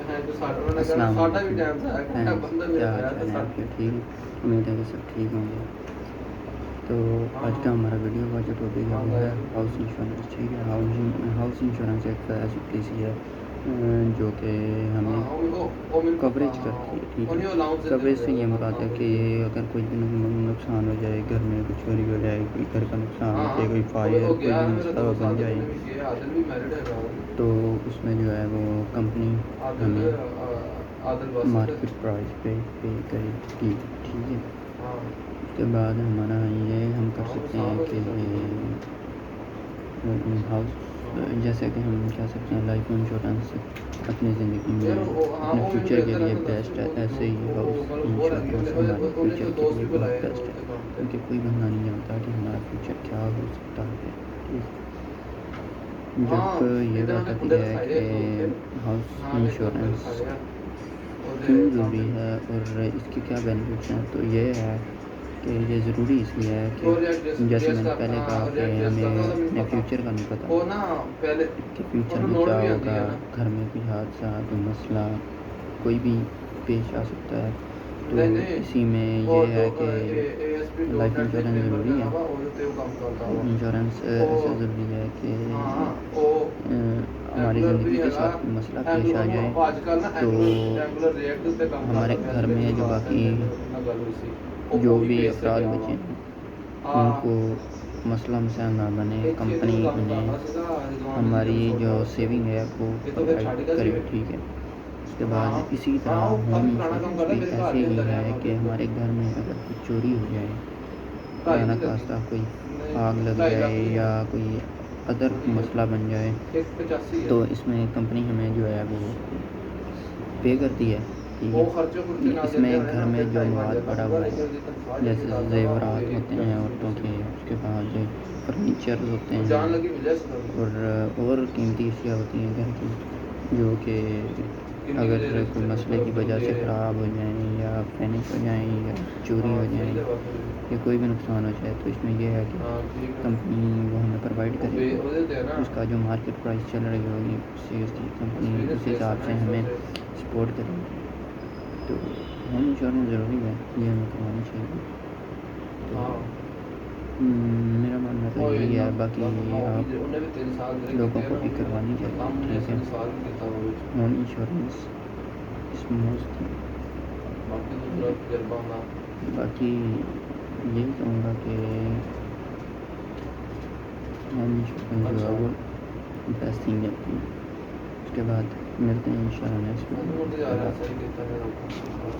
السلام علیکم فرینڈز، کیا حال چال ہے آپ کے؟ ٹھیک ہے، امید ہے کہ سب ٹھیک ہوں گے۔ تو آج کا ہمارا ویڈیو کا جو ٹاپک ہے وہ ہے ہاؤس انشورنس۔ ٹھیک ہے، ہاؤس انشورنس ایک ایسی پالیسی ہے جو کہ ہمیں کوریج کرتی ہے۔ ٹھیک ہے، کوریج سے یہ مراد ہے کہ اگر کوئی بھی نقصان ہو جائے، گھر میں کچھ چوری ہو جائے، کوئی گھر کا نقصان ہو جائے، کوئی فائر، کوئی بھی مسئلہ بن جائے، تو اس میں جو ہے وہ کمپنی ہمیں مارکیٹ پرائز پہ پے کرے گی۔ ٹھیک ہے، اس کے بعد ہمارا یہ ہم کر سکتے ہیں کہ ہاؤس جیسے کہ ہم کہہ سکتے ہیں لائف انشورنس اپنی زندگی میں اپنے فیوچر کے لیے بیسٹ ہے، ایسے ہی ہاؤس انشورنس ہمارے فیوچر کے لیے بہت بیسٹ ہے، کیونکہ کوئی بندہ نہیں جانتا کہ ہمارا فیوچر کیا ہو سکتا ہے۔ جب یہ بات آتی ہے کہ ہاؤس انشورنس کیوں ضروری ہے اور اس کے کیا بینیفٹس ہیں، تو یہ ہے کہ یہ ضروری اس لیے ہے کہ جیسے میں نے پہلے کہا کہ ہمیں اپنے فیوچر کا نہیں پتہ کہ فیوچر میں کیا ہوگا، گھر میں کوئی حادثہ، کوئی مسئلہ کوئی بھی پیش آ سکتا ہے، تو اسی میں یہ ہے کہ لائف انشورنس ضروری ہے۔ انشورنس ایسا ضروری ہے کہ ہماری زندگی کے ساتھ کوئی مسئلہ پیش آ جائے تو ہمارے گھر میں جو باقی جو بھی افراد بچے ہیں ان کو مسئلہ مسائل نہ بنے، کمپنی انہیں ہماری جو سیونگ ہے وہ پرووائڈ کرے۔ ٹھیک ہے، اس کے بعد اسی طرح ہوم انشورنس بھی ایسے ہی ہے کہ ہمارے گھر میں اگر کوئی چوری ہو جائے، خدا نخواستہ کوئی آگ لگ جائے یا کوئی ادر مسئلہ بن جائے، تو اس میں کمپنی ہمیں جو ہے وہ پے کرتی ہے۔ ٹھیک ہے، اس میں گھر میں جو مواد پڑا ہوا ہے جیسے زیورات ہوتے ہیں عورتوں کے، اس کے بعد فرنیچر ہوتے ہیں اور قیمتی اشیاء ہوتی ہیں گھر کی، جو کہ اگر کوئی مسئلے کی وجہ سے خراب ہو جائیں یا فینش ہو جائیں یا چوری ہو جائیں یا کوئی بھی نقصان ہو جائے، تو اس میں یہ ہے کہ کمپنی وہ ہمیں پرووائڈ کرے گی، اس کا جو مارکیٹ پرائس چل رہی ہوگی اس کی کمپنی اس حساب سے ہمیں سپورٹ کرے گی۔ تو ہوم انشورنس ضروری ہے، یہ ہمیں کروانی چاہیے۔ تو میرا ماننا تو یہی ہے، باقی آپ لوگوں کو بھی کروانی چاہیے۔ ٹھیک ہے، ہوم انشورنس اس موسٹ باقی یہی کہوں گا کہ ہوم انشورنس جو ہے وہ بیسٹ تھنگ ہے۔ اس کے بعد ملتے ہیں انشاءاللہ نیکسٹ ویڈیو میں۔